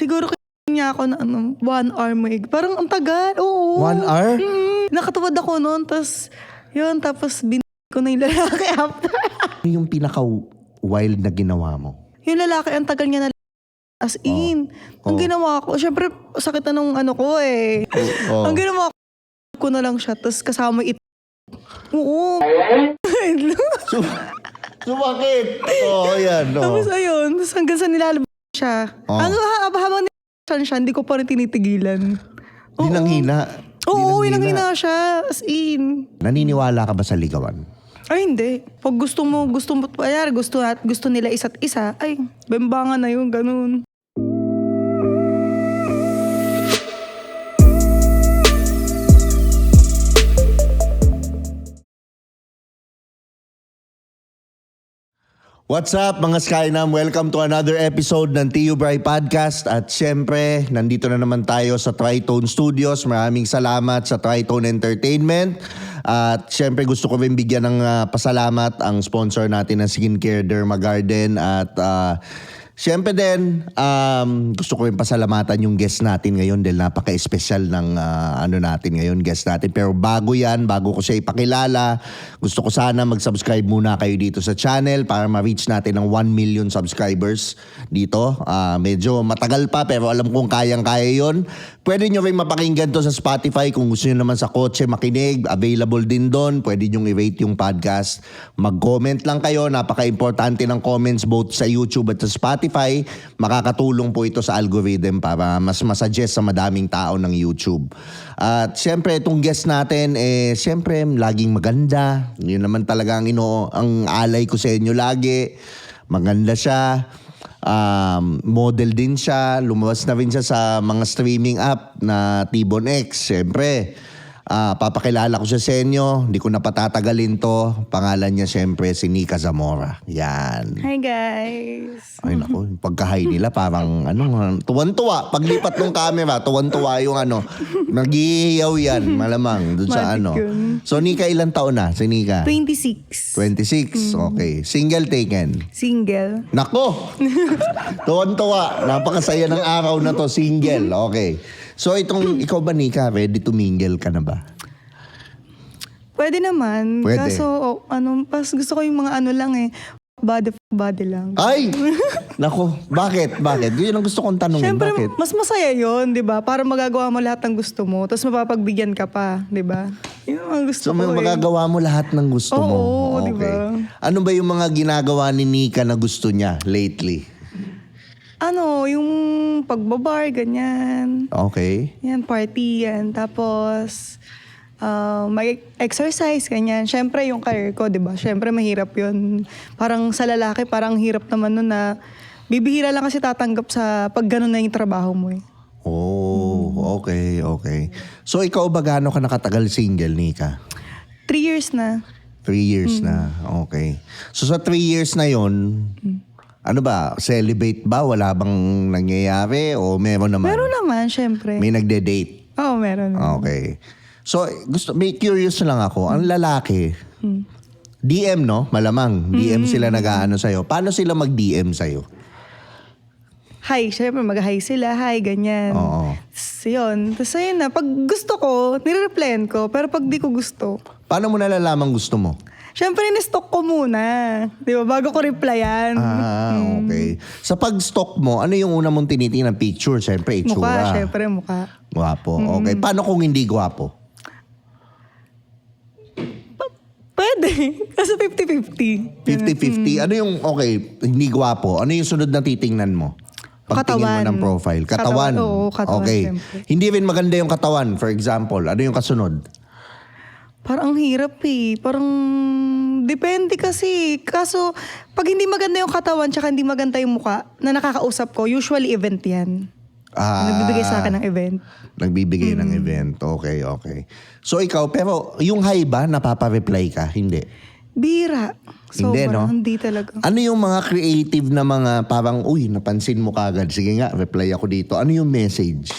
Siguro niya ako na 1 hour parang ang tagal. Oo. 1 hour? Nakatuwad ako noon, tapos ko na yung lalaki after. Ano yung pinaka-wild na ginawa mo? Yung lalaki, ang tagal niya na as in. Ang ginawa ko, syempre sakit na nung ko eh. Ang ginawa ko na lang siya, tapos kasama Oo. Sumakit! Oo, yan. Tapos ayun, tapos hanggang sa nilalabas siya. Habang siya, hindi ko pa rin tinitigilan. Dinanghina? Oo, inanghina siya. As in. Naniniwala ka ba sa ligawan? Ay, hindi. Pag gusto nila isa't isa, ay, bembangan na yun, ganun. What's up mga Skynam? Welcome to another episode ng TU Bry Podcast. At syempre, nandito na naman tayo sa Tritone Studios. Maraming salamat sa Tritone Entertainment. At syempre gusto ko rin bigyan ng pasalamat ang sponsor natin ng Skincare Derma Garden. At syempre din, gusto ko rin pasalamatan yung guest natin ngayon dahil napaka-espesyal ng natin ngayon, guest natin. Pero bago ko siya ipakilala, gusto ko sana mag-subscribe muna kayo dito sa channel para ma-reach natin ng 1 million subscribers dito. Medyo matagal pa pero alam kong kayang-kaya yun. Pwede nyo rin mapakinggan to sa Spotify kung gusto nyo naman sa kotse makinig. Available din doon. Pwede nyo i-rate yung podcast. Mag-comment lang kayo. Napaka-importante ng comments both sa YouTube at sa Spotify. Makakatulong po ito sa algorithm para mas masuggest sa madaming tao ng YouTube. At syempre itong guest natin syempre laging maganda. Yun naman talaga ang alay ko sa inyo lagi. Maganda siya. Model din siya. Lumabas na rin siya sa mga streaming app na Tibon X. Siyempre, papakilala ko siya sa inyo. Hindi ko na patatagalin to. Pangalan niya siyempre si Nika Zamora. Yan. Hi guys. Ay naku, yung pagka-hi nila parang tuwan-tuwa. Paglipat ng camera, tuwan-tuwa yung nag-iiyaw yan, malamang. Doon sa So Nika, ilang taon na si Nika? 26. 26, okay. Single taken? Single. Nako! Tuwan-tuwa. Napakasaya ng araw na to, single. Okay. So ikaw ba Nika, ready to mingle ka na ba? Pwede naman. Pwede. Kaso, pas gusto ko yung mga body lang. Ay! Nako, bakit? Yun ang gusto kong tanongin. Siyempre, Bakit? mas masaya yun, di ba? Para magagawa mo lahat ng gusto mo, tapos mapapagbigyan ka pa, di ba? Yun ang gusto So ko magagawa mo lahat ng gusto mo? Oo, okay. di ba? Ano ba yung mga ginagawa ni Nika na gusto niya lately? Yung pagbabar, ganyan. Okay. Yan, party yan. Tapos, may exercise, ganyan. Siyempre, yung career ko, di ba? Siyempre, mahirap yun. Parang sa lalaki, parang hirap naman nun na bibihira lang kasi tatanggap sa pag ganun na yung trabaho mo eh. Oh, okay. So ikaw ba gaano ka nakatagal single, Nika? 3 years na. 3 years na, okay. So sa 3 years na yon, ano ba, celibate ba? Wala bang nangyayari o meron naman? Meron naman, siyempre. May nagde-date? Oo, meron naman. Okay. So, may curious lang ako. Ang lalaki, DM, no? Malamang. DM sila nag-aano sa'yo. Paano sila mag-DM sa'yo? Hi, siyempre mag-hi sila. Hi, ganyan. Oo. Tapos yun. Tapos ayun na, pag gusto ko, nire-replyan ko. Pero pag di ko gusto, Paano mo nalalaman gusto mo? siyempre in-stalk ko muna. Di ba? Bago ko replyan. Okay. Sa pag-stalk mo, ano yung una mong tinitingnan? Picture, siyempre, Mukha, itsura. siyempre mukha. Gwapo. Okay. Paano kung hindi gwapo? Pwede. Kasi 50-50. 50-50. Ano yung, okay, hindi gwapo. Ano yung sunod na titingnan mo? Pagtingin mo Katawan. ng profile. Katawan. Oo, katawan, Okay. siyempre. Hindi rin maganda yung katawan. For example, ano yung kasunod? Parang ang hirap eh. Parang depende kasi. Kaso, pag hindi maganda yung katawan tsaka hindi maganda yung mukha na nakakausap ko, usually event yan. Nagbibigay sa akin ng event. Nagbibigay ng event. Okay. So ikaw, pero yung hi ba, napapa-reply ka? Hindi. Bira. Hindi, no? Hindi talaga. Ano yung mga creative na mga parang, napansin mo kagad. Sige nga, reply ako dito. Ano yung message?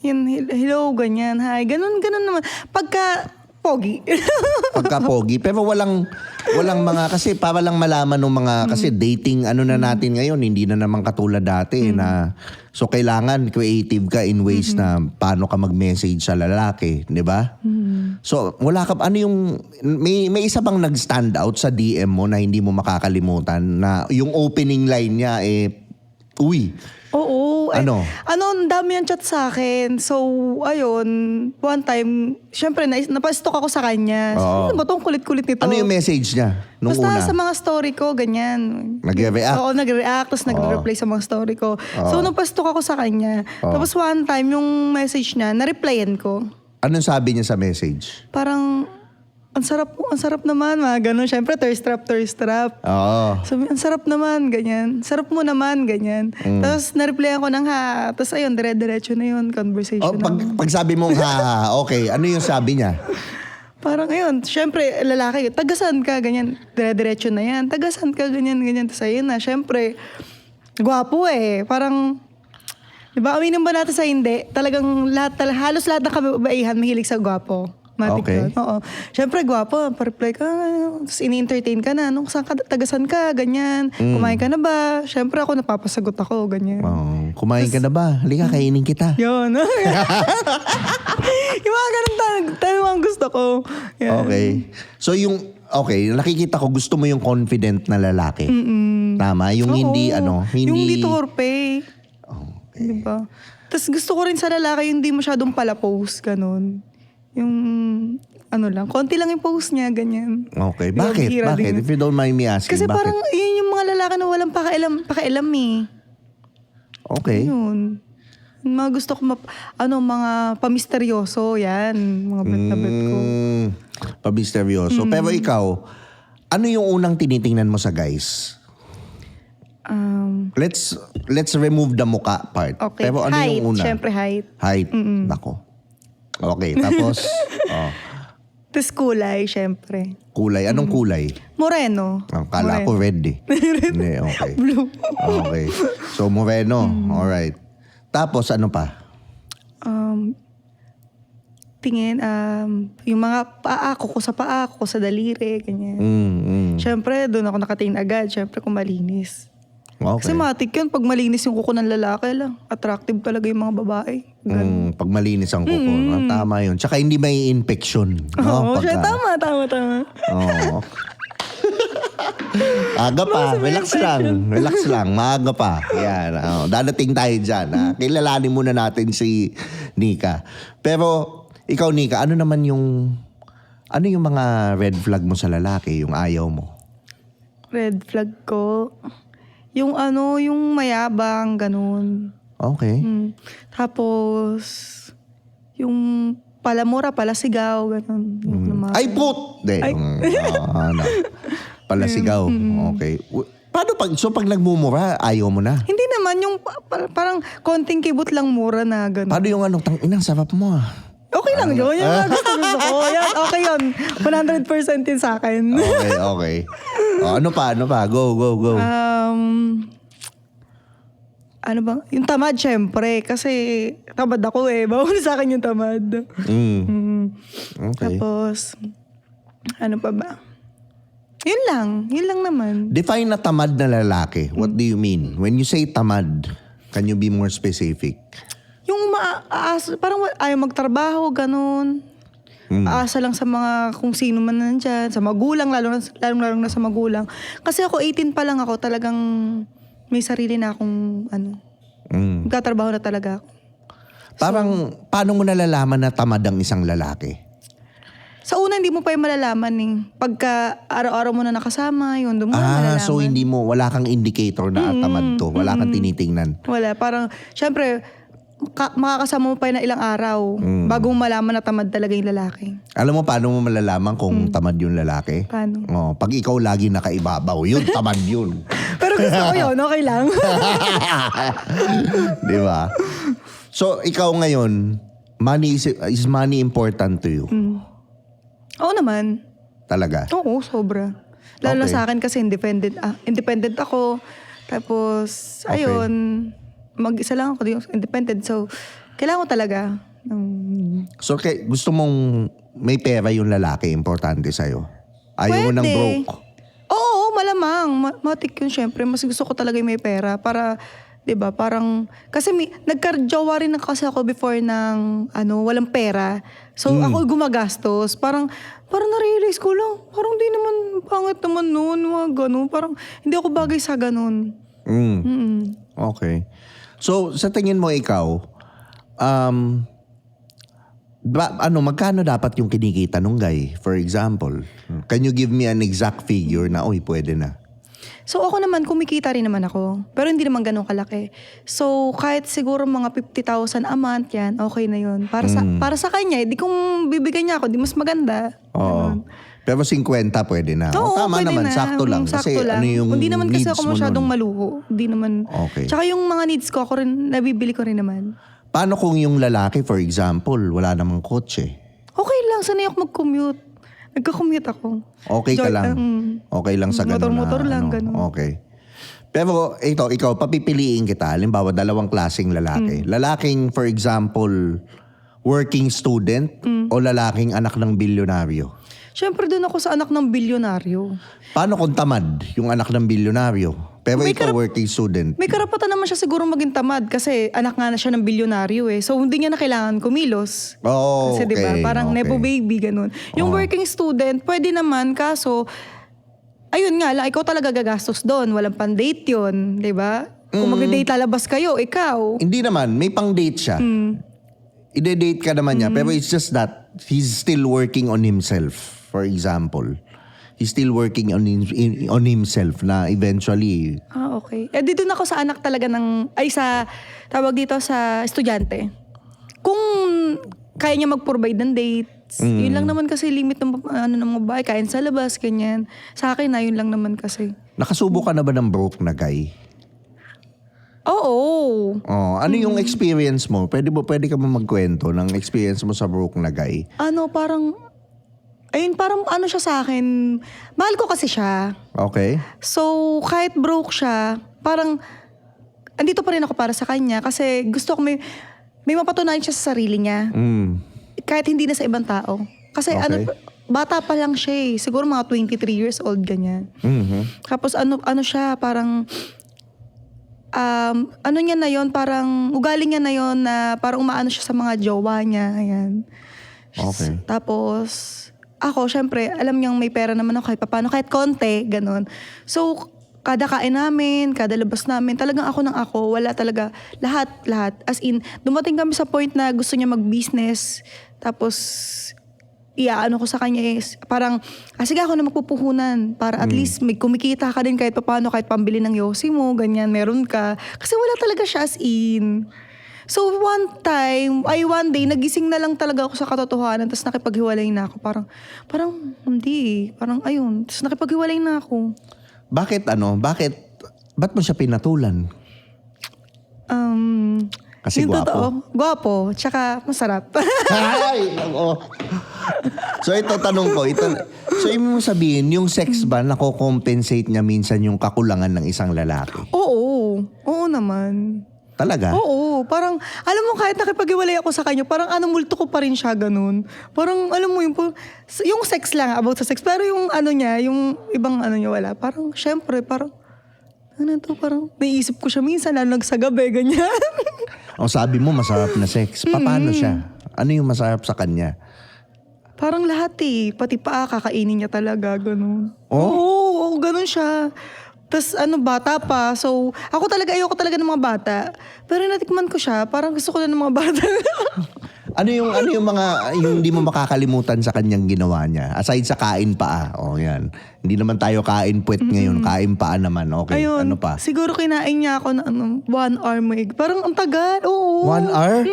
Yan, hello, ganyan, hi. Ganun naman. Pag pogi. Pagka-pogi. Pero walang mga, kasi para lang malaman ng mga, kasi dating ano na natin ngayon, hindi na naman katulad dati na, so kailangan creative ka in ways na paano ka mag-message sa lalaki, di ba? So wala ka, ano yung, may isa bang nag-stand out sa DM mo na hindi mo makakalimutan na yung opening line niya uy, Oo. Ano? Ang dami yung chat sa akin. So, ayun, one time, syempre, napastok ako sa kanya. Oo. Ano ba itong kulit-kulit nito? ano yung message niya nung Basta una? sa mga story ko, ganyan. Nagre-react? Oo, nagre-react, tapos nagre-reply sa mga story ko. So, napastok ako sa kanya. Tapos one time, yung message niya, na-replyan ko. Anong sabi niya sa message? Parang, ang sarap naman, mga ganun. Syempre, thirst trap. Oo. Sabi, ang sarap naman, ganyan. Sarap mo naman, ganyan. Tapos, na-replyan ko ng ha. Tapos, ayun, dire-diretso na yun, conversation Oh, pag sabi mong ha, okay, ano yung sabi niya? Parang ayun, syempre, lalaki, tagasan ka, ganyan. Dire-diretso na yan. Tagasan ka, ganyan. Tapos ayun na, syempre, gwapo eh. Parang, di ba, aminin ba natin sa hindi? Talagang halos lahat ng kababaihan mahilig sa gwapo. Matik Okay. yun. Oo. Syempre, gwapo. Pa-reply ka, tapos ini-entertain ka na. Saan ka, tagasan ka, ganyan. Kumain ka na ba? Syempre, ako napapasagot ako, ganyan. Oh, kumain ka na ba? Halika, kainin kita. Yun. Yung mga ganun tanong ang gusto ko. Yan. Okay. So okay, nakikita ko gusto mo yung confident na lalaki. Tama? Yung hindi, Oo. hindi... Yung hindi torpe. Okay. Diba? Tapos gusto ko rin sa lalaki yung hindi masyadong palapose, ganun. Yung, lang, konti lang yung post niya, ganyan. Okay. Diba, Bakit? bihira Bakit? din. If you don't mind me asking, Kasi bakit? parang yun yung mga lalaki na walang pakialam eh. Okay. Yun. Yung mga gusto ko, mga pamisteryoso, yan. Mga bet na bet ko. Pabisteryoso. Pero ikaw, ano yung unang tinitingnan mo sa guys? Let's remove the muka part. Okay. Pero ano height. yung una? Siyempre height. Height. Nako. Okay, tapos Tapos kulay, siyempre. kulay. Anong kulay? Moreno. Kala ko red eh. Hindi, okay. Blue. Okay. So, moreno. Alright. Tapos, ano pa? Tingin, yung mga kuko sa daliri, ganyan. Siyempre, doon ako nakatingin agad. Siyempre, kung malinis. Okay. Kasi matik yun, pag malinis yung kuko ng lalaki lang. Attractive talaga yung mga babae. Pag malinis ang kuko. Tama yun. Tsaka hindi may infection. Oo, No? siya, tama. Oo. Aga pa. Relax lang. Maaga pa. Yan. Dadating tayo dyan. Kilalanin muna natin si Nika. Pero, ikaw Nika, ano yung mga red flag mo sa lalaki, yung ayaw mo? Red flag ko. Yung yung mayabang, ganun. Okay. Tapos, yung palamura, palasigaw, ganun. Ay, put! Ay. Palasigaw. Okay. Paano pag nagmumura, ayaw mo na? Hindi naman, yung parang konting kibot lang mura na ganun. Paano yung tang-inang sarap mo Okay lang yun. Yung mga gusto ko. Yan, okay yun. 100% yun sa akin. Okay. Ano pa? Go. Ano bang? Yung tamad, syempre. Kasi tamad ako eh. Bawal sa akin yung tamad. Okay. Tapos, ano pa ba? Yun lang naman. Define na tamad na lalaki. What do you mean? When you say tamad, can you be more specific? Yung parang ayaw magtrabaho, ganun. Aasa lang sa mga kung sino man nandyan, sa magulang, lalo na sa magulang. Kasi ako, 18 pa lang ako, talagang may sarili na akong, magkatrabaho na talaga ako. Parang, paano mo nalalaman na tamad ang isang lalaki? Sa una, hindi mo pa yung malalaman eh. Pagka araw-araw mo na nakasama, yun, doon mo na malalaman. So wala kang indicator na tamad to. Wala kang tinitingnan. Wala, parang, syempre, makakasama mo pa yun na ilang araw bago mo malaman na tamad talaga yung lalaki. Alam mo paano mo malalaman kung tamad yung lalaki? Paano? Pag ikaw lagi nakaibabaw, yun, tamad yun. Pero gusto ko yun, okay lang. Di ba? So, ikaw ngayon, is money important to you? Oo naman. Talaga? Oo, sobra. Lalo Okay. sa akin kasi independent ako. Tapos, Okay. ayun, mag-isa lang ako, independent. So, kailangan ko talaga. So, gusto mong may pera yung lalaki, importante sa'yo? Ayaw mo ng Pwede. broke? Oo, malamang. Matik yun syempre. Mas gusto ko talaga yung may pera para, 'di ba? Parang kasi nagka-jowa rin na kasi ako before ng walang pera. So ako gumagastos. Parang na-realize ko lang, parang di naman pangit naman noon, mga ganun. Parang hindi ako bagay sa ganun. Okay. So, sa tingin mo ikaw, magkano dapat yung kinikita nung guy? For example, can you give me an exact figure na, pwede na? So ako naman, kumikita rin naman ako. Pero hindi naman ganun kalaki. So kahit siguro mga 50,000 a month yan, okay na yun. Para sa kanya, di kung bibigyan niya ako, di mas maganda. Oo. Pero 50 pwede na. Oo, Tama pwede naman, na. sakto lang. Sakto Kasi lang. ano yung Hindi naman kasi needs ako mo masyadong nun? maluho. Hindi naman. Okay. Tsaka yung mga needs ko, ako rin, nabibili ko rin naman. Paano kung yung lalaki, for example, wala namang kotse? Okay lang, sanay ako mag-commute. Nagka-commute ako. Okay ka lang? Okay lang sa ganun Motor-motor lang, ganun. Okay. Pero ikaw, papipiliin kita. Halimbawa, dalawang klaseng lalaki. Lalaking, for example, working student o lalaking anak ng bilyonaryo? Siyempre doon ako sa anak ng bilyonaryo. Paano kung tamad yung anak ng bilyonaryo? Pero ikaw working student. May karapatan naman siya siguro maging tamad kasi anak nga na siya ng bilyonaryo eh. So hindi niya na kailangan kumilos. Oh, Kasi okay. 'di ba, parang okay. nepo baby ganun. Yung working student, pwede naman kaso ayun nga lang, ikaw talaga gagastos doon. Walang pang-date yun, 'di ba? Kung mag-date lalabas kayo, ikaw. Hindi naman, may pang-date siya. Ide-date ka naman niya, pero it's just that he's still working on himself. For example, he's still working on himself na eventually. Okay. Eh dito na ako sa anak talaga sa tawag dito sa estudyante. Kung kaya niya mag-provide ng dates, yun lang naman kasi limit ng ng mga babae, kain sa labas, ganyan. Sa akin na yun lang naman kasi. Nakasubo ka na ba ng broke na guy? Oo. Ano yung experience mo? Pwede ka ba magkwento ng experience mo sa broke na guy? Parang siya sa akin, mahal ko kasi siya. Okay. So, kahit broke siya, parang andito pa rin ako para sa kanya kasi gusto ko may mapatunayan siya sa sarili niya. Kahit hindi na sa ibang tao. Kasi Okay. bata pa lang siya eh. Siguro mga 23 years old, ganyan. Tapos siya, parang niya na yon, parang ugali niya na yon na parang umaano siya sa mga jowa niya. Ayan. Okay. Tapos, ako, syempre, alam niyang may pera naman ako kahit paano, kahit konti, ganun. So, kada kain namin, kada labas namin, talagang ako ng ako, wala talaga, lahat. As in, dumating kami sa point na gusto niya mag-business, tapos, iaano ko sa kanya is, parang, sige ako na magpupuhunan, para at least may kumikita ka din kahit paano, kahit pambili ng yosi mo, ganyan, meron ka. Kasi wala talaga siya as in. So one day, nagising na lang talaga ako sa katotohanan, tapos nakipaghiwalay na ako. Parang hindi, parang ayun, tapos nakipaghiwalay na ako. Ba't mo siya pinatulan? Kasi yung gwapo. totoo, gwapo, tsaka masarap. Ay, nako. So ito, tanong ko. So ibig mo sabihin, yung sex ba nako-compensate niya minsan yung kakulangan ng isang lalaki? Oo naman. Talaga? Oo, parang, alam mo, kahit nakipag-iwalay ako sa kanya, parang multo ko pa rin siya, ganun. Parang, alam mo, yung sex lang, about sa sex, pero yung niya, yung ibang niya, wala. Parang, syempre, parang naiisip ko siya minsan, lalo sa gabi, ganyan. Ang sabi mo, masarap na sex. Paano siya? Ano yung masarap sa kanya? Parang lahat pati paa, kakainin niya talaga, ganun. Oh? Oo, ganun siya. Tapos bata pa. So, ayoko talaga ng mga bata. Pero natikman ko siya, parang gusto ko na ng mga bata. Ano yung mga, yung hindi mo makakalimutan sa kanyang ginawa niya? Aside sa kain paa. Yan. Hindi naman tayo kain puwet ngayon. Kain paa naman. Okay. Ayun, Ano pa? siguro kinain niya ako na 1 hour may. Parang ang tagal. Oo. 1 hour?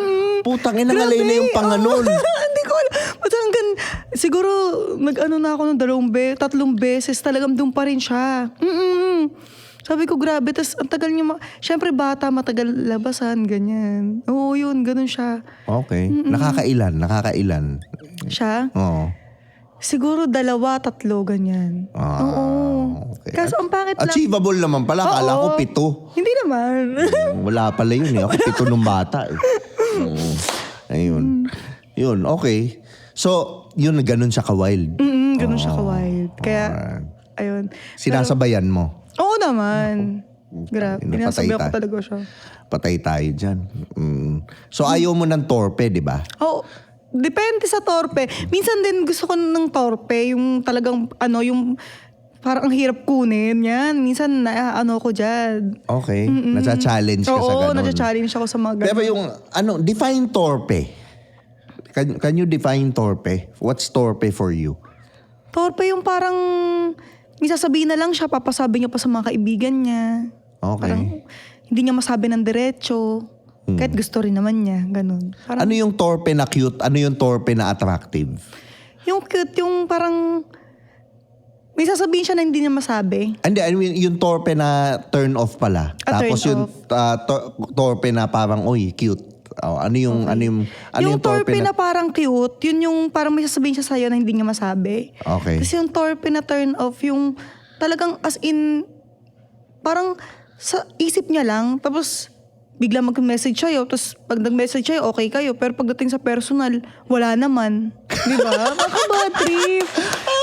Putang ina, ngalay na yung panganon. Hindi ko alam. Basta siguro nag-ano na ako ng 3 beses. Talagang doon pa rin siya. Sabi ko, grabe. Tapos ang tagal niya, syempre bata, matagal labasan, ganyan. Oo, yun, ganun siya. Okay. Nakakailan? Siya? Oo. Siguro 2, 3, ganyan. Oo. Okay. Kaso ang pangit lang. Achievable naman pala. Kala ko Oo. 7. Hindi naman. Wala pala yun eh. Ako 7 nung bata eh. Ayun. Yun, okay. So, yun, ganun siya ka-wild. Ganun siya ka-wild. Kaya, ayun. Sinasabayan mo. Oo naman. Grabe. Napatay Pinasabihan ko tayo. talaga siya. Patay tayo dyan. So, ayaw mo ng torpe, di ba? Oo. Depende sa torpe. Minsan din gusto ko ng torpe. Yung talagang, yung parang ang hirap kunin. Yan. Minsan, ko dyan. Okay. Nasa-challenge ka sa Oo, ganun. nasa-challenge ako sa mga ganun. Pero yung, define torpe. Can you define torpe? What's torpe for you? Torpe yung parang, may sasabihin na lang siya, papasabi niya pa sa mga kaibigan niya. Okay. Parang, hindi niya masabi ng diretso. Kahit gusto rin naman niya, ganun. Parang, Ano yung torpe na cute? Ano yung torpe na attractive? yung cute, yung parang, may sasabihin siya na hindi niya masabi. Hindi, I mean, yung torpe na turn off pala. Tapos turn yung torpe na parang, oy, cute. Ano yung Yung torpe na parang cute, yun yung parang may sasabihin siya sa'yo na hindi niya masabi. Okay. Kasi yung torpe na turn off, yung talagang as in, parang sa isip niya lang, tapos bigla mag-message sa'yo, tapos pag nag-message sa'yo, okay kayo. Pero pagdating sa personal, wala naman. Di ba? Bad trip.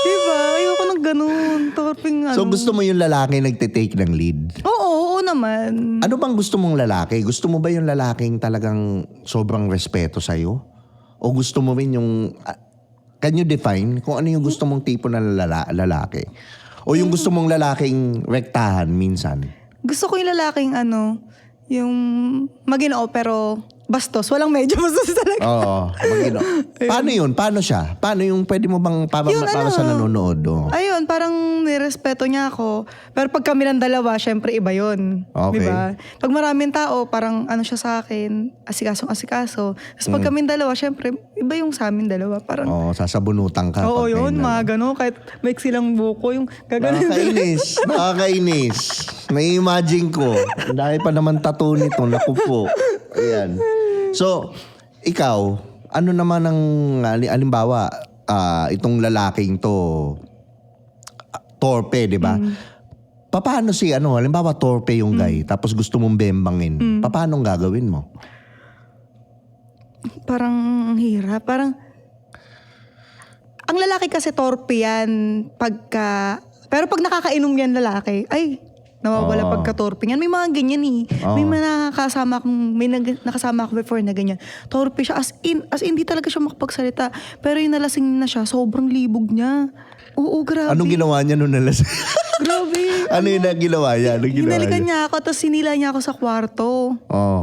Di ba? Ayoko ng ganun. Torpeng So gusto mo yung lalaki nagte-take ng lead? Oo naman. Ano bang gusto mong lalaki? Gusto mo ba yung lalaking talagang sobrang respeto sa'yo? O gusto mo rin yung... can you define kung ano yung gusto mong tipo na lalaki? O yung gusto mong lalaking rektahan minsan? Gusto ko yung lalaking yung maginoo pero bastos. Walang medyo bastos talaga. Oo. Paano yun? Paano siya? Paano yung pwede mo bang para sa nanonood? Oh. Ayun, parang nirespeto niya ako. Pero pag kami ng dalawa, syempre iba yun. Okay. Diba? Pag maraming tao, parang siya sa akin, asikasong-asikaso. Tapos pag kami dalawa, syempre, iba yung sa amin dalawa. Parang, Oo, sasabunutan ka. oo pag yun, may mga gano'n. Kahit may silang buko, yung gaganon. Nakakainis. Nakakainis. May-imagine ko. Dahil pa naman tattoo nito. Naku po. Ayan. So, ikaw, ano naman ang, alimbawa, itong lalaking to, torpe, di ba? Paano halimbawa torpe yung guy, tapos gusto mong bembangin. Paano ang gagawin mo? Parang ang hirap. Parang, ang lalaki kasi torpe yan pero pag nakakainom yan lalaki, ay, nawawala pagka-torpe yan. May mga ganyan eh. May mga nakasama ako before na ganyan. Torpe siya. As in, di talaga siya makapagsalita. Pero yung nalasing na siya, sobrang libog niya. Oo, grabe. Anong ginawa niya nung nalasing? Grabe. Ano yung ginawa niya? Hinalikan niya ako, tapos sinila niya ako sa kwarto. Oh.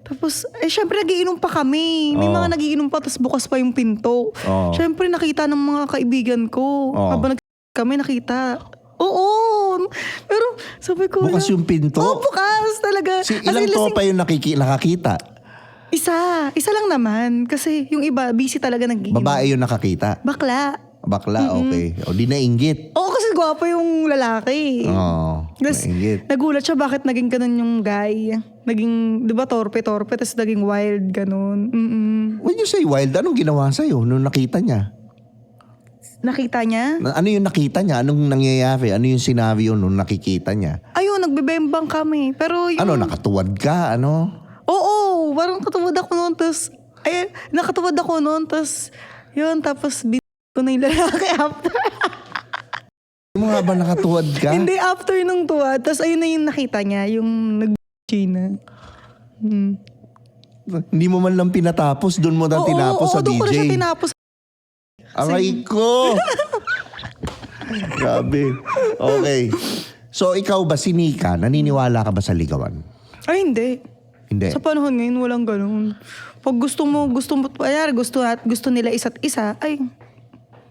Tapos, syempre nagiinom pa kami. May mga nagiinom pa, tapos bukas pa yung pinto. Syempre nakita ng mga kaibigan ko. Habang kami nakita. Oo. Pero sabi ko, Bukas yung pinto? bukas talaga. Ilang tropa yung nakakita? Isa lang naman. Kasi yung iba, busy talaga nagiinom. Babae yung nakakita? Bakla, okay. O di nainggit? Oo, kasi gwapo yung lalaki. Oo, Tapos, nainggit. nagulat siya bakit naging ganun yung guy. Naging, di ba, torpe, tapos naging wild, ganun. When you say wild, anong ginawa sa'yo nung nakita niya? Nakita niya? Ano yung nakita niya? Anong nangyayari? Ano yung sinabi yun nung nakikita niya? Ayun, nagbebembang kami. Pero yung... Nakatuwad ka? Oo, parang nakatuwad ako noon. Tapos, tapos ko na yung lalaki after. Hindi mo nga ba nakatuwad ka? Hindi, after nung tuwad. Tapos ayun na yung nakita niya, yung nag-Gina. Hindi mo man lang pinatapos. Doon mo na tinapos sa doon ko na siya DJ. tinapos. Aray ko! Grabe. Okay. So, ikaw ba, si Nika, naniniwala ka ba sa ligawan? Ay, hindi. Hindi. Sa panahon ngayon, walang ganun. Pag gusto nila isa't isa, ay,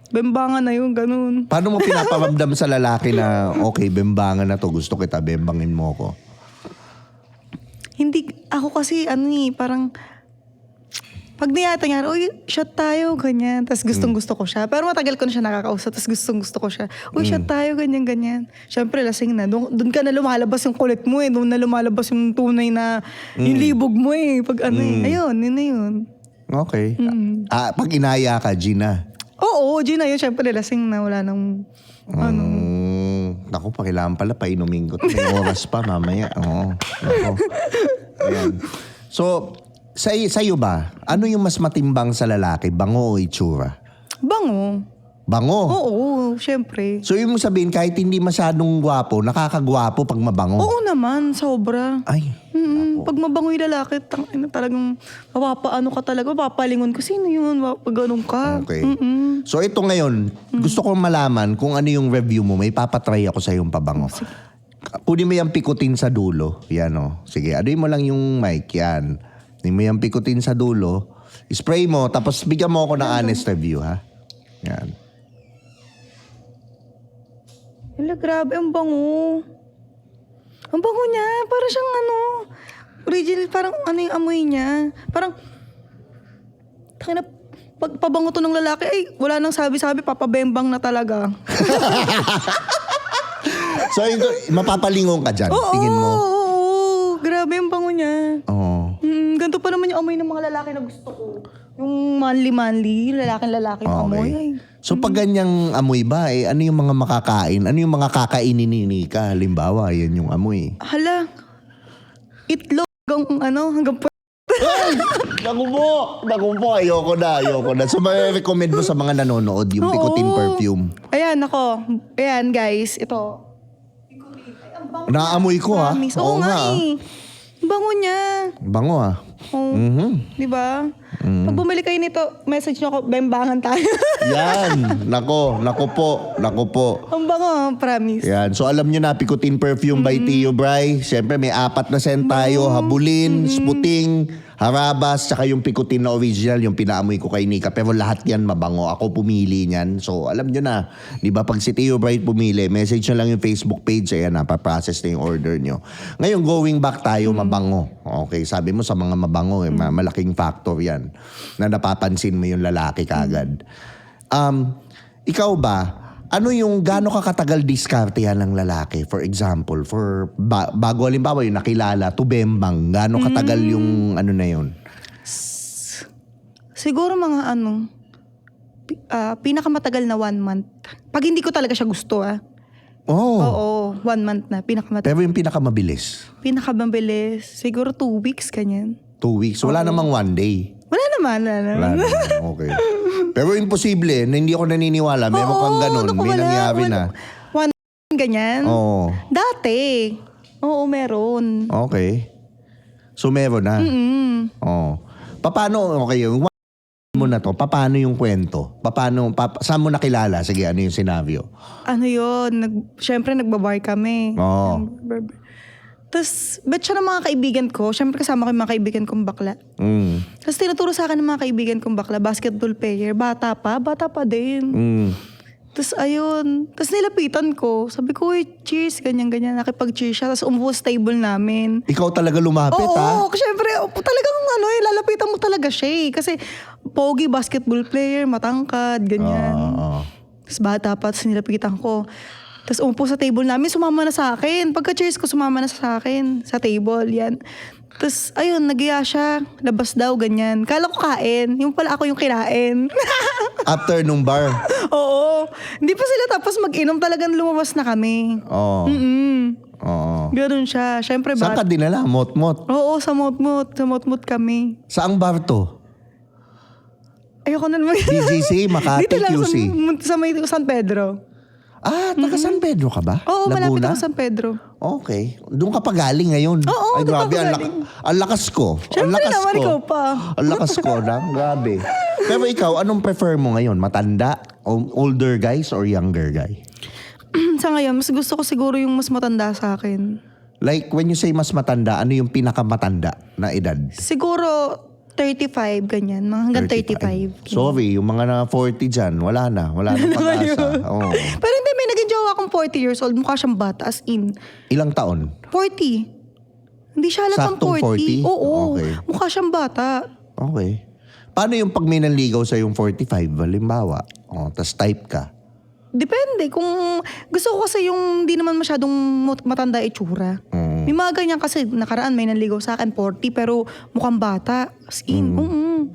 bembangan na yun, ganun. Paano mo pinaparamdam sa lalaki na, okay, bembangan na to, gusto kita, bembangin mo ko? Hindi, ako kasi, parang, pag niyata niya, uy, shot tayo, ganyan. Tapos gustong-gusto ko siya. Pero matagal ko na siya nakakausap, tapos gustong-gusto ko siya. Uy, shot tayo, ganyan. Siyempre, lasing na. Doon ka na lumalabas yung kulit mo eh. Doon na lumalabas yung tunay na, yung libog mo eh. Pag ayun, yun na yun. Okay. Pag inaya ka, Gina? Oo, Gina yun. Siyempre, lasing na. Wala nang, Naku, kailangan pala painumin ko. May oras pa mamaya. Oo. Naku. Ayan. So, Sa'yo ba, ano yung mas matimbang sa lalaki? Bango o itsura? Bango. Bango. Oo, syempre. So yung sabihin, kahit hindi masyadong gwapo, nakakagwapo pag mabango. Oo naman, sobra. Ay, Pag mabango yung lalaki, talagang mapapaano ka talaga, mapapalingon ko, sino yun? Mapaganon ka. okay. So ito ngayon, gusto kong malaman kung ano yung review mo. May papatry ako sa yung pabango. Kunin mo yung pikutin sa dulo. Yan o. Sige, aduin mo lang yung mic. Yan. Kunin mo yung pikutin sa dulo. Spray mo, tapos bigyan mo ako ng honest review, ha? Yan. Hala, grabe, ang bango. Ang bango niya, para siyang original, parang ano yung amoy niya. Parang, takina, pag pabango to ng lalaki, ay, wala nang sabi-sabi, papabembang na talaga. So, ito, mapapalingon ka dyan. Tingin mo. Oo, grabe ang bango niya. Oo. Ganito pa naman yung amoy ng mga lalaki na gusto ko. Yung manly-manly, lalaki-lalaki yung amoy. Ay. So pag ganyang amoy ba, ano yung mga makakain? Ano yung mga kakainin ni Nika? Halimbawa, yan yung amoy. Hala, itlog hanggang Ay! Naku po, ayoko na. So may-recommend mo sa mga nanonood yung Picotin perfume. Ayan, ako. Ayan, guys. Ito. Ay, ang bango Naamoy ko, ha? Promise. Oo nga eh. Ang bango niya. Bango, ha? Oh. Di ba? Pag bumili kayo nito, message nyo ako, bembangan tayo. Yan. Nako po. Ang bango, promise. Yan. So alam nyo na, Picotin Perfume by Tio Bry. Siyempre may 4 na scent tayo. Habulin, Sputing, Harabas, tsaka yung Picotin na original, yung pinaamoy ko kay Nika. Pero lahat yan mabango. Ako pumili niyan. So alam nyo na, di ba pag si Tio Bry pumili, message nyo lang yung Facebook page. Ayan na, paprocess na yung order nyo. Ngayon, going back tayo, mabango. Okay, sabi mo sa mga mabango, malaking factor yan na napapansin mo yung lalaki kagad. Ikaw ba, ano yung gaano ka katagal diskartehan ng lalaki? For example, bago halimbawa yung nakilala, tubembang, gaano katagal yung ano na yun? Siguro mga pinakamatagal na 1 month. Pag hindi ko talaga siya gusto Oh, Oo, 1 month na. Pinakamatagal. pero yung pinakamabilis? Pinakamabilis. Siguro 2 weeks, kanyan. 2 weeks? Wala namang 1 day? Wala naman. Wala naman, okay. Pero imposible, na hindi ako naniniwala. Meron kang ganun, naku, may wala. nangyari na. 1 ganyan. Oo. Dati. Oo, meron. Okay. So meron na. Oo. Paano, okay, yung mo na to, paano yung kwento? Saan mo nakilala? Sige, ano yung senaryo? Ano yun? Siyempre, nagbabar kami. Oo. Tapos, bet siya ng mga kaibigan ko. Siyempre, kasama ko yung mga kaibigan kong bakla. Tapos, tinuturo sa akin ng mga kaibigan kong bakla, basketball player. Bata pa din. Tapos, ayun. Tapos, nilapitan ko. Sabi ko, cheers, ganyan-ganyan. Nakipag-cheers siya. Tapos, umupo sa table namin. Ikaw talaga lumapit, ha? Oo, siyempre, talagang lalapitan mo talaga siya eh. Kasi, pogi, basketball player, matangkad, ganyan. Tapos, bata pa, tapos nilapitan ko. Tapos umupo sa table namin, sumama na sa akin. Pagka-cheers ko, sumama na sa akin. Sa table, yan. Tapos, ayun, nagiya siya. Labas daw, ganyan. Kala ko kain. Yung pala ako yung kinain. After nung bar. Oo. Hindi pa sila tapos mag-inom. Talagang lumabas na kami. Oo. Oo. Ganun siya. Siyempre, Saan ka dinala? Mot-mot? Oo, sa Motmot. Sa Motmot kami. Saang bar to? Ayoko na naman. BGC, Makati, Dito lang QC. sa may San Pedro. Taga San Pedro ka ba? Oo, malapit Laguna? ako San Pedro. Okay. Doon ka pa galing ngayon. Oo, Ay, doon grabe. ako Ang, galing. ang lakas ko. Siyempre naman, ikaw pa. Ang lakas ko na. Grabe. Pero ikaw, anong prefer mo ngayon? Matanda? Older guys or younger guy? Sa ngayon, mas gusto ko siguro yung mas matanda sa akin. Like, when you say mas matanda, ano yung pinakamatanda na edad? Siguro 35, ganyan. Mga hanggang 35. Sorry, yung mga na 40 dyan, wala na. Wala na pag-asa. Oo. Pero hindi, may naging jowa akong 40 years old. Mukha siyang bata, as in. Ilang taon? 40. Hindi siya halatang Saktong 40. 40? Oo. Okay. Mukha siyang bata. Okay. Paano yung pag may nanligaw sa yung 45, halimbawa? Tas type ka. Depende. Kung gusto ko kasi yung di naman masyadong matanda itsura. May mga ganyan kasi nakaraan may nanligaw sa akin 40 pero mukhang bata. As in,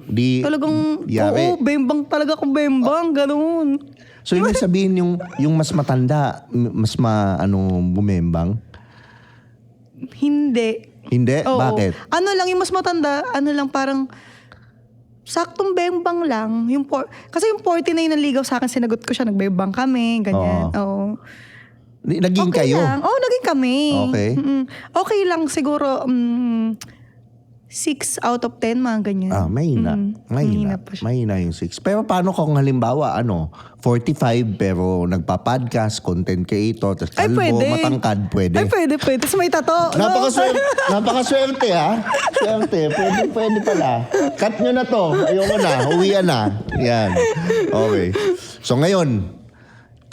Di, talagang, yari. oo, bembang talaga kung bembang, ganun. So ibig sabihin yung mas matanda, mas bumembang? Hindi. Hindi? Oo. Bakit? Ano lang, yung mas matanda, ano lang, parang saktong bembang lang. Kasi yung 49 na ligaw sa akin, sinagot ko siya, nagbebang kami, ganyan. Oo. Naging Okay kayo? lang. Oo, naging kami. Okay. Okay lang, siguro 6 out of 10, mga ganyan. Mahina. Mahina pa siya. Mahina yung 6. Pero paano kung halimbawa, 45 pero nagpa-podcast, content creator, tapos Ay, kalbo, pwede. matangkad, pwede? Ay, pwede. Tapos may tato. Napakaswerte ha. Swerte. Pwede pala. Cut nyo na to. Ayoko na. Uwian na. Yan. Okay. So ngayon,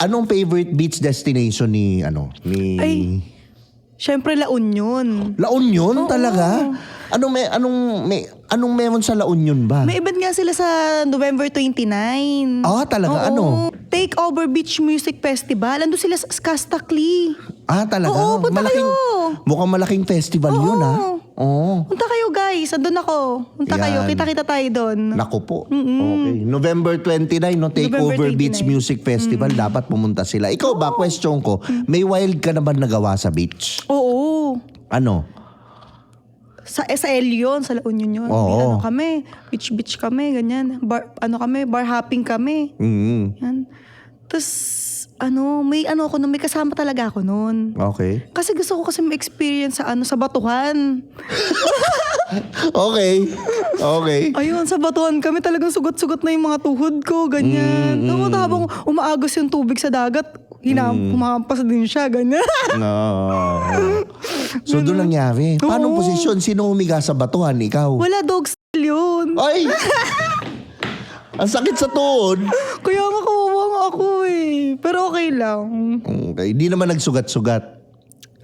anong favorite beach destination ni Ay. Siyempre, La Union. La Union talaga? Anong meron sa La Union ba? May event nga sila sa November 29. Talaga? Oo. Ano? Takeover Beach Music Festival. Ando sila sa Skastakli. Talaga? Oo, punta kayo. Mukhang malaking festival yun Oo. Punta kayo, guys. Andun ako. Punta kayo. Yan. Kita-kita tayo doon. Naku po. Okay. November 29, Takeover November 29. Beach Music Festival. Dapat pumunta sila. Ikaw ba, question ko, may wild ka na ba nagawa sa beach? Oo. Ano? Sa Elion, sa La Union yun. Oo. Kami. Beach kami, ganyan. Bar hopping kami. Yan. Tapos, may kasama talaga ako noon. Okay. Kasi gusto ko kasi ma-experience sa batuhan. Okay. Ayun, sa batuhan kami talagang sugat-sugat na yung mga tuhod ko, ganyan. Tapos habang umaagos yung tubig sa dagat, humahampas din siya, ganyan. No. So doon nangyari. Paano Oo. posisyon? Sino humiga sa batuhan? Ikaw? Wala, dog style yun. Ay! Ang sakit sa tuhod. Kaya nga kawawa nga ako eh. Pero okay lang. Okay. Hindi naman nagsugat-sugat.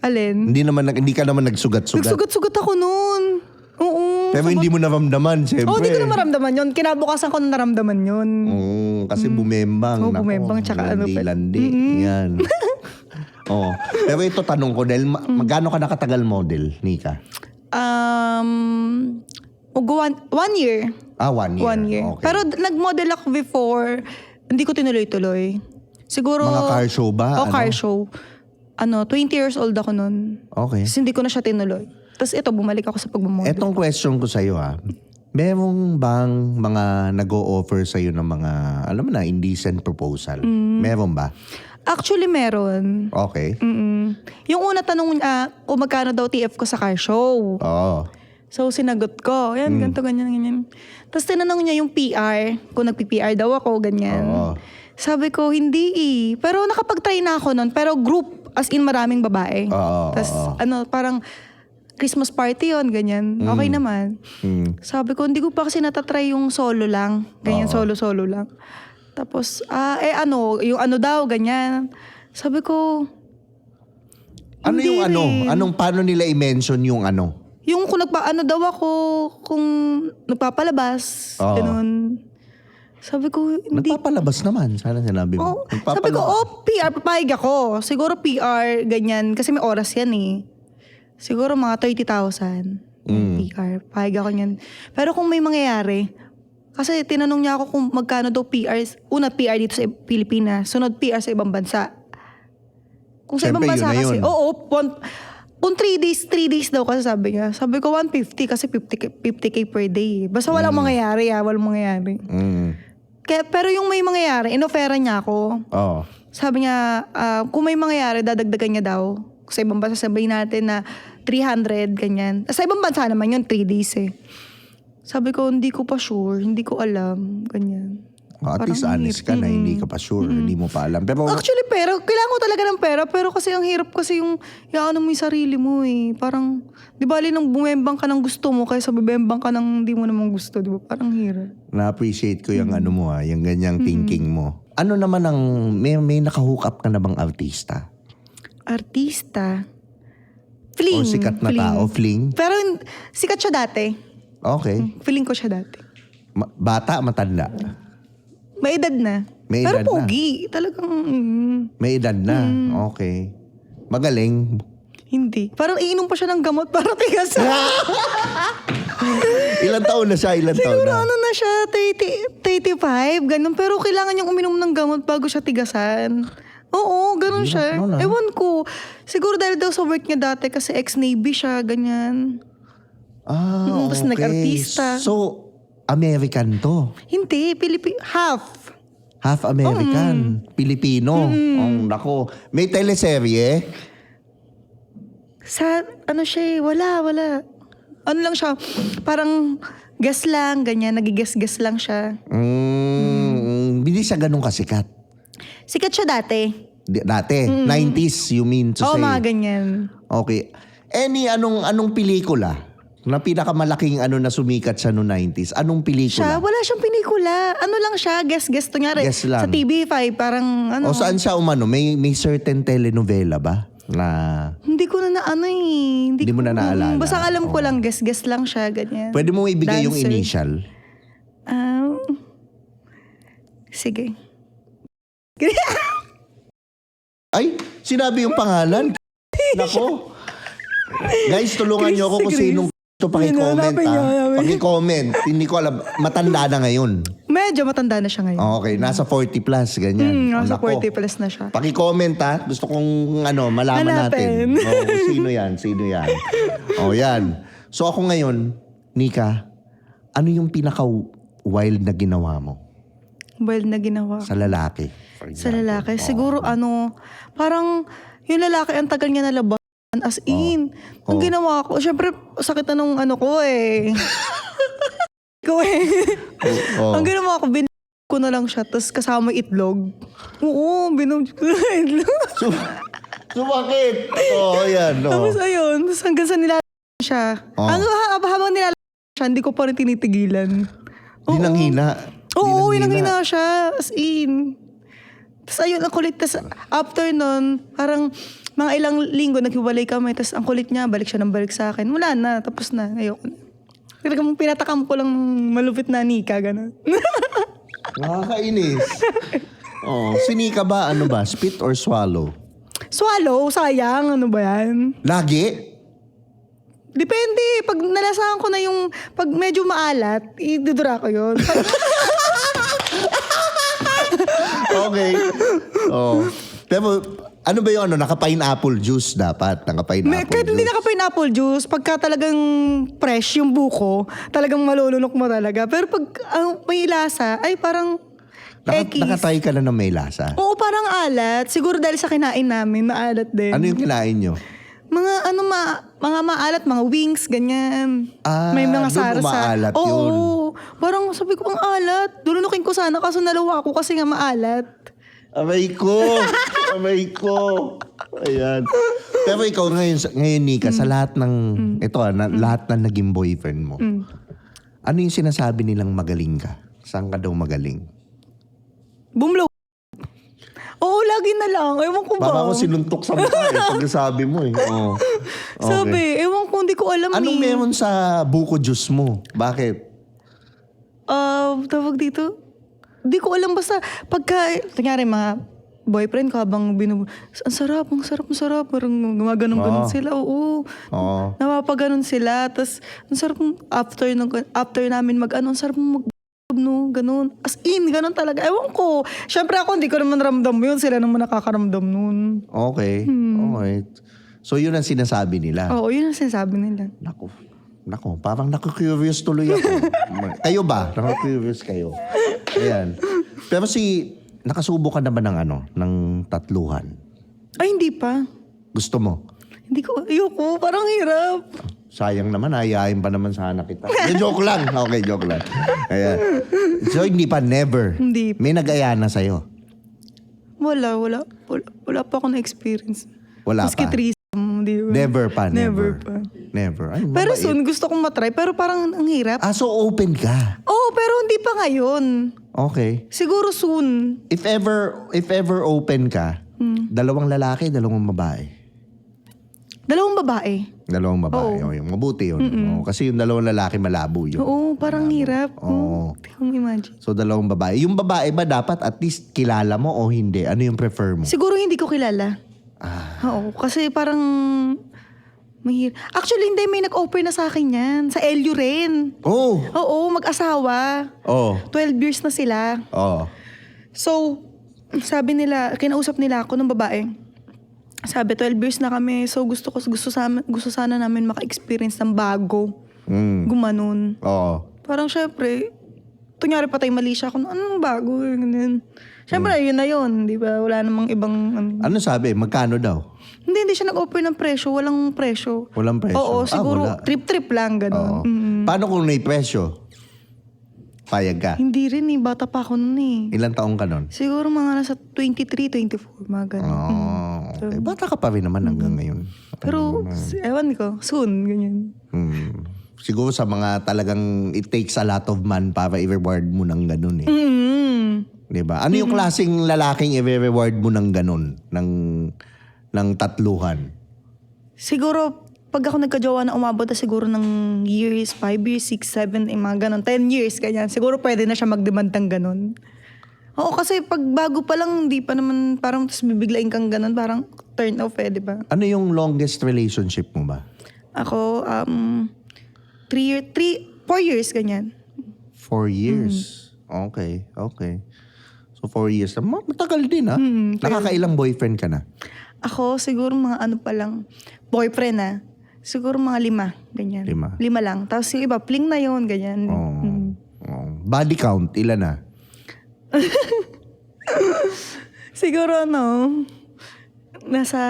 Alin? Hindi ka naman nagsugat-sugat. Nagsugat-sugat ako noon. Oo. Pero hindi mo naramdaman, siyempre. Hindi ko na maramdaman yun. Kinabukasan ko na naramdaman yun. Kasi bumembang. Naku, bumembang tsaka landi. Yan. Pero ito tanong ko, dahil magkano ka nakatagal model, Nika? 1 year. 1 year. 1 year. Okay. Pero nag-model ako before. Hindi ko tinuloy-tuloy. Siguro... Mga car show ba? car show. 20 years old ako nun. Okay. Tapos hindi ko na siya tinuloy. Tapos ito, bumalik ako sa pagmamodel. Etong question ko sa'yo merong bang mga nag-o-offer sa'yo ng mga, alam mo na, indecent proposal? Meron ba? Actually, meron. Okay. Yung una tanong niya, kung magkano daw TF ko sa car show. Oo. So, sinagot ko. Yan, ganito, ganyan. Tapos tinanong niya yung PR, kung nagpi-PR daw ako, ganyan. Oo. Sabi ko, hindi Pero nakapag-try na ako nun. Pero group, as in maraming babae. Oo. Tapos, parang Christmas party yon ganyan. Okay naman. Sabi ko, hindi ko pa kasi natatry yung solo lang. Ganyan, solo-solo lang. Tapos, yung daw, ganyan. Sabi ko, hindi rin. Paano nila i-mention yung ano? Yung kung daw ako, kung nagpapalabas, ganun. Sabi ko, hindi. Nagpapalabas naman. Sana sinabi mo. Sabi ko, PR, papayag ako. Siguro PR, ganyan. Kasi may oras yan eh. Siguro mga 30,000. PR. Papayag ako niyan. Pero kung may mangyayari, kasi tinanong niya ako kung magkano daw PR. Una, PR dito sa Pilipinas. Sunod, PR sa ibang bansa. Kung sa Siyempre, ibang bansa yun na kasi, yun. kung 3 days daw kasi sabi niya. Sabi ko 150 kasi 50K per day. Basta walang mangyayari walang mangyayari. Pero yung may mangyayari, inofera niya ako. Oo. Sabi niya, kung may mangyayari, dadagdagan niya daw. Sa ibang bansa, sabihin natin na 300, ganyan. Sa ibang bansa naman yun, 3 days eh. Sabi ko, hindi ko pa sure, hindi ko alam, ganyan. At least honest ka na hindi ka pa sure, hindi mo pa alam. Pero Actually, kailangan ko talaga ng pera, pero kasi ang hirap kasi yung mo yung sarili mo eh. Parang, di ba nang bumembang ka ng gusto mo, kaysa bumembang ka ng hindi mo namang gusto, di ba? Parang hirap. na-appreciate ko yung yung ganyang thinking mo. Ano naman may nakahook up ka na bang artista? Artista? Fling. O sikat na tao, fling? Pero sikat siya dati. Okay. Feeling ko siya dati. Bata, matanda? May edad na. May Pero edad na. pogi. Talagang, May edad na. Okay. Magaling. hindi. Parang iinom pa siya ng gamot para tigas. Ilan taon na siya? Siguro na siya, 35, ganun. Pero kailangan niyang uminom ng gamot bago siya tigasan. Oo, ganun Hirap siya. nun, ah. Ewan ko. Siguro dahil daw sa work niya dati kasi ex-Navy siya, ganyan. Tapos Okay. nag-artista. So, American to. Hindi, half. Half American. Pilipino. Oh, nako. May teleserye? Sa, ano siya wala. Ano lang siya, parang guess lang, ganyan, nagigess-guess lang siya. Hindi siya ganun kasikat. Sikat siya dati. Dati, 90s you mean to Oo, say. mga ganyan. Okay. Anong pelikula na pinakamalaking na sumikat siya no 90s? Anong pelikula? Wala siyang pelikula. Ano lang siya, guess-guess. Tunyari, Guess lang. sa TV5, parang ano. O saan siya umano? May certain telenovela ba? Na Hindi ko na Hindi mo na naalala. Basta alam ko lang, guess-guess lang siya, ganyan. pwede mo ibigay yung Dancer. initial? Sige. Ay, sinabi yung pangalan. Nako. Guys, tulungan niyo ako kung Chris. sinong ito paki-comment Hanapin niyo, hanapin. Paki-comment. Hindi ko alam. Matanda na ngayon. Medyo matanda na siya ngayon. Okay, nasa 40 plus, ganyan. Nasa Nako. 40 plus na siya. Paki-comment ha. Gusto kong malaman natin. Hanapin. Kung sino yan, sino yan. Yan. So ako ngayon, Nika, ano yung pinaka-wild na ginawa mo Wild na ginawa. sa lalaki? For Sa example? lalaki. Siguro parang yung lalaki ang tagal niya nalabasan. As in. Ang ginawa ko, syempre sakit na nung ko eh. ko eh. Oo. Ang ginawa ko, ko na lang siya, tapos kasama yung itlog. Oo, ko na itlog. Sumakit! Oo, yan. Tapos ayun, tapos hanggang sa nilalaki siya. Habang nilalaki siya, hindi ko pa rin tinitigilan. Dinanghina. Oo, hinang-hina siya. As in. Tapos ayun, ang kulit. Tapos after nun, parang mga ilang linggo naghiwalay kami. Tapos ang kulit niya, balik siya ng balik sa akin. Wala na, tapos na. Ayoko na. Talagang pinatakam ko lang malupit na Nika, gano'n. Nakakainis. Sinika ba? Ano ba? Spit or swallow? Swallow, sayang. Ano ba yan? Lagi? Depende. Pag nalasahan ko na yung, pag medyo maalat, idudura ko yun. Okay. Pero ano ba yung naka-pineapple juice dapat? Naka-pineapple Kahit hindi juice. naka-pineapple juice, pagka talagang fresh yung buko, talagang malulunok mo talaga. Pero pag may lasa, ay parang ekis. Nakatry ka na ng may lasa? Oo, parang alat. Siguro dahil sa kinain namin, maalat din. Ano yung kinain nyo? Mga mga maalat, mga wings, ganyan. Doon May mga sarsa. umaalat yun. Oo. Parang sabi ko, ang alat. Lulunukin ko sana kaso nalawa ko kasi nga maalat. Amay ko! Amay ko! Ayan. Pero ikaw ngayon Nika, sa lahat ng, lahat ng naging boyfriend mo, ano yung sinasabi nilang magaling ka? Saan ka daw magaling? Bumlo. Oo, lagi na lang. Ewan ko ba? Baka ako sinuntok sa mukha pag sabi mo Oo. Okay. Sabi, ewan ko, hindi ko alam Anong meron sa buko juice mo? Bakit? Tawag dito? Hindi ko alam, basta pagka, nangyari mga boyfriend ko habang ang sarap. Parang gumaganon-ganon sila. Oo. Oo. Napapaganon sila. Tapos, ang sarap after namin ang sarap no, ganun. As in, ganun talaga. Ewan ko. Siyempre ako, hindi ko naman ramdam yun. Sila naman nakakaramdam nun. Okay. Alright. So yun ang sinasabi nila. Oo, yun ang sinasabi nila. Nako, parang naku-curious tuloy ako. Kayo ba? Naku-curious kayo. Ayan. Pero nakasubo ka na ba ng tatluhan? Ay, hindi pa. Gusto mo? Hindi ko, ayoko. Parang hirap. Sayang naman, ayayin pa naman sana kita. Joke lang. Okay, joke lang. Ayan. So hindi pa, never. Hindi. May nag-aya na sa'yo? Wala pa ako na-experience. Wala Maski pa? threesome, di ba? Never pa, Never never. pa. Never. Ay, Pero mabait. soon, gusto kong matry. Pero parang ang hirap. So open ka? Oo, pero hindi pa ngayon. Okay. Siguro soon. If ever open ka, dalawang lalaki, dalawang babae. Dalawang babae. Dalawang babae. Oo. Yung mabuti yun. Oo, kasi yung dalawang lalaki malabo yun. Oo, parang hirap. Oo. Hindi ko imagine. So dalawang babae. Yung babae ba dapat at least kilala mo o hindi? Ano yung prefer mo? Siguro hindi ko kilala. Oo, kasi parang mahirap. Actually, hindi. May nag-offer na sa akin yan. Sa LU rin. Oh. Oo, mag-asawa. Oh. 12 years na sila. Oh. So, sabi nila, kinausap nila ako ng babae. Sabi, 12 years na kami, so gusto sana namin maka-experience ng bago. Gumanon. Oo. Parang syempre, tunyari patay mali siya ako, anong bago? Ganun. Syempre, yun na yun, di ba? Wala namang ibang... Ano sabi? Magkano daw? Hindi siya nag-offer ng presyo, walang presyo. Walang presyo? Oo, siguro wala. trip-trip lang, gano'n. Oo. Paano kung may presyo? Payag ka? Hindi rin bata pa ako nun Ilang taong ka nun? Siguro mga nasa 23, 24, mga gano'n. Okay. Bata ka pa rin naman hanggang ngayon. Pero, ewan ko, soon, ganyan. Siguro sa mga talagang it takes a lot of man para i-reward mo ng ganun eh. Diba? Ano yung klaseng lalaking i-reward mo ng ganun? Ng tatluhan? Siguro, pag ako nagka-jowa na umabot na siguro ng years, 5 years, 6, 7, mga ganon, 10 years, ganyan. Siguro pwede na siya mag-demand ng ganon. Oo, kasi pag bago pa lang, hindi pa naman, parang tapos bibiglain kang ganon, parang turn off di ba? Ano yung longest relationship mo ba? Ako, 4 years, ganyan. 4 years? Okay. So 4 years. Matagal din ha? Nakakailang boyfriend ka na? Ako, siguro mga ano pa lang, boyfriend siguro mga 5, ganyan. 5 lang. Tapos yung iba, fling na yun, ganyan. Body count, ilan na? Siguro nasa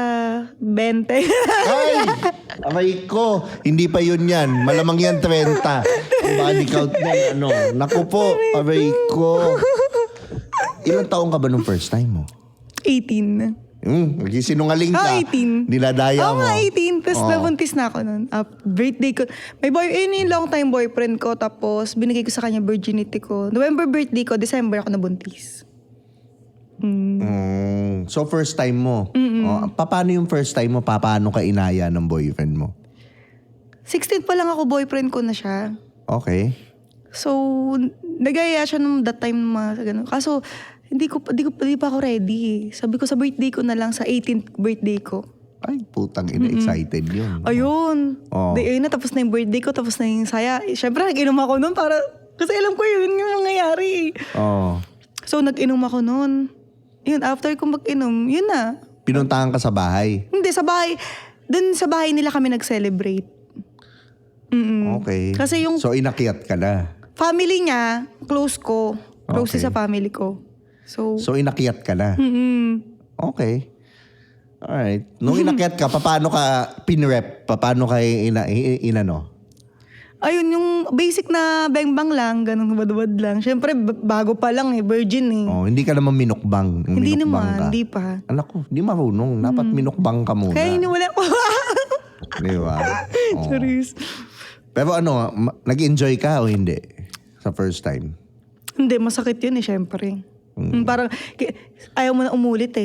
20. Ay! Aray ko, hindi pa yun yan. Malamang yan 30. Ang body count yan, Naku po, aray ko. Ilang taong ka ba nung first time mo? 18. Nagsisinungaling ka. 18. Niladaya mo. 18. Tapos nabuntis na ako nun. Birthday ko. Yung long time boyfriend ko. Tapos binigay ko sa kanya virginity ko. November birthday ko, December ako nabuntis. So first time mo. Paano yung first time mo? Paano ka inaya ng boyfriend mo? 16 pa lang ako, boyfriend ko na siya. Okay. So, nagaya siya nung that time ganun. Kaso, hindi pa ako ready. Sabi ko sa birthday ko na lang, sa 18th birthday ko. Ay, putang ina, excited yun. Ayun. Tapos na yung birthday ko, tapos na yung saya. Siyempre, nag-inom ako nun kasi alam ko yun yung nangyayari. So, nag-inom ako nun. Yun, after ko mag-inom, yun na. Pinuntahan ka sa bahay? Hindi, sa bahay. Dun sa bahay nila kami nag-celebrate. Okay. Kasi yung inakyat ka na? family niya, close ko. Close sa family ko. So inakyat ka na? Okay. Alright. Nung inakyat ka, paano ka pinrep? Paano ka inano? Ayun, yung basic na bang-bang lang, ganun wad-wad lang. Siyempre, bago pa lang virgin . Hindi ka naman minukbang. Hindi Minukbang naman, ka. hindi pa. Anak ko, hindi marunong. Dapat minukbang ka muna. Kaya iniwala ko. Di ba? Charis. Pero nag-enjoy ka o hindi? Sa first time? Hindi, masakit yun syempre. Parang, ayaw mo na umulit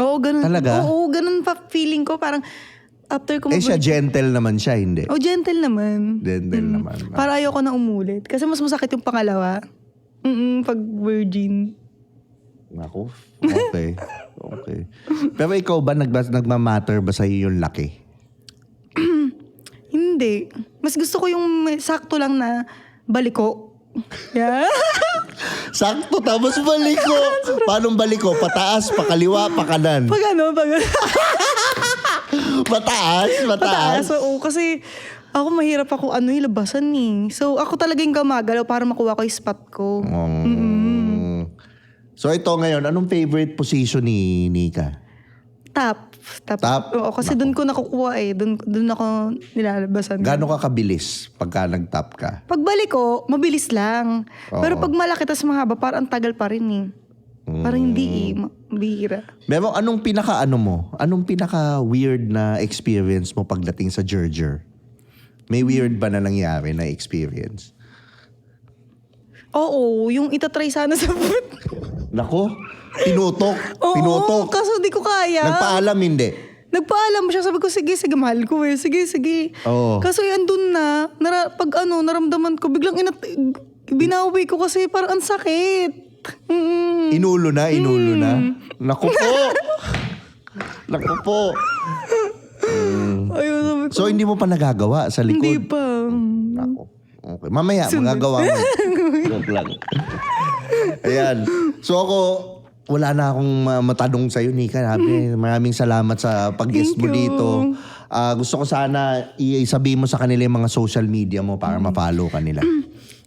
Oo, ganun. Talaga? Oo, ganun pa feeling ko. Parang, after ko siya gentle naman siya, hindi? gentle naman. Gentle naman. Para ayoko na umulit. Kasi mas masakit yung pangalawa. Pag virgin. Naku, okay. Pero ikaw ba, nagmamatter ba sa'yo yung laki? Hindi. Mas gusto ko yung sakto lang na baliko. Yeah. Sakto, tapos baliko. Paano baliko? Pataas, pakaliwa, pakanan. Pag Mataas. Oo, kasi ako mahirap ako labasan . So ako talaga yung gumagalaw para makuha ko yung spot ko. So ito ngayon, anong favorite position ni Nika? Top. Oo, kasi doon ko nakukuha Doon ako nilalabasan. Gaano ka kabilis pagka nag-top ka? Pagbalik ko, mabilis lang. Oo. Pero pag malaki tas mahaba, parang ang tagal pa rin Parang hindi bihira. Pero anong pinaka weird na experience mo pagdating sa Gerger? May weird ba na nangyari na experience? Oo, yung itatry sana sa food. Nako, pinutok. Oo, kaso di ko kaya. Nagpaalam, hindi. Nagpaalam siya. Sabi ko, sige, mahal ko Sige. Oo. Kaso andun na. Pag naramdaman ko, biglang binawi ko kasi parang ang sakit. Inulo na. Naku po. Ayun, sabi ko. So, hindi mo pa nagagawa sa likod? Hindi pa. Naku. Okay. Mamaya, magagawa mo. Joke lang. Ayan. So, ako, wala na akong matanong sa'yo, Nika. Maraming salamat sa pag-guest mo Thank you. dito. Gusto ko sana isabihin mo sa kanila yung mga social media mo para ma-follow kanila.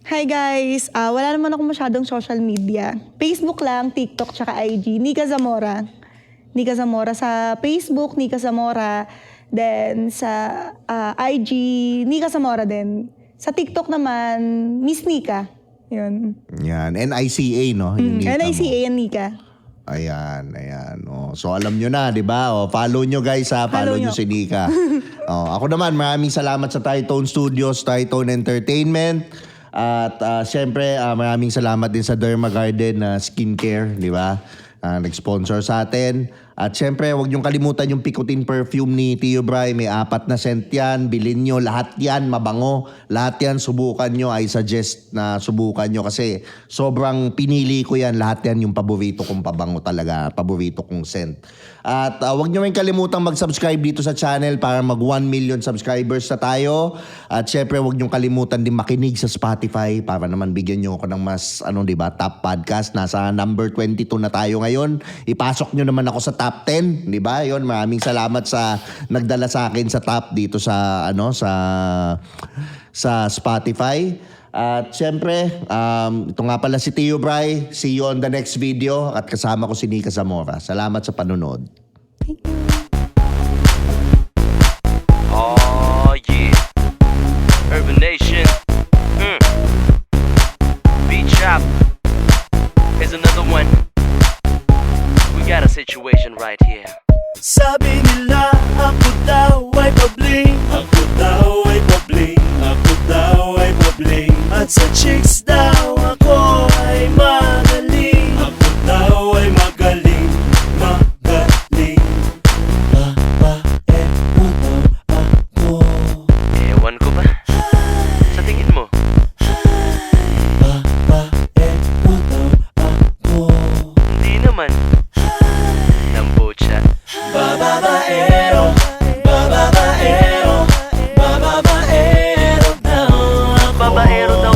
Hi guys, wala naman ako masyadong social media. Facebook lang, TikTok, tsaka IG. Nika Zamora. Nika Zamora sa Facebook, Nika Zamora. Then sa IG, Nika Zamora din. Sa TikTok naman, Miss Nika. Yun. Yan. NICA, no? Yung Nika mo. NICA yan, Nika. Ayan. Oh, so alam nyo na, di ba? Oh, follow nyo guys ha. Follow nyo Follow nyo. si Nika. Ako naman, maraming salamat sa Tritone Studios, Tritone Entertainment. At syempre, maraming salamat din sa Derma Garden na skincare, di ba? Nag-sponsor sa atin. At syempre, huwag niyong kalimutan yung Picotin perfume ni Tio Bry. May 4 na scent yan. Bilhin nyo. Lahat yan, mabango. Lahat yan, subukan nyo. I suggest na subukan nyo kasi sobrang pinili ko yan. Lahat yan yung paborito kong pabango talaga. Paborito kong scent. At huwag nyo rin kalimutang mag-subscribe dito sa channel para mag 1 million subscribers na tayo. At syempre, huwag nyo kalimutan din makinig sa Spotify para naman bigyan nyo ako ng mas, diba, top podcast. Nasa number 22 na tayo ngayon. Ipasok nyo naman ako sa top 10, di ba? Yun, maraming salamat sa nagdala sa akin sa top dito sa sa Spotify. At syempre, ito nga pala si Tio Bry. See you on the next video at kasama ko si Nika Zamora. Salamat sa panonood. Oh yeah, Urban Nation. Beat Shop. Here's another one. We got a situation right here. Sabi nila ako daw ay pabling. Ako daw ay pabling. Ako daw ay pabling. At sa chicks daw ako ay magaling. Ako daw ay magaling. Magaling. Babae mo daw ako. Ewan ko ba? Sa tingin mo? Babae mo daw ako. Hindi naman. Nambucha. Babaero, babaero, babaero daw ako. Babaero daw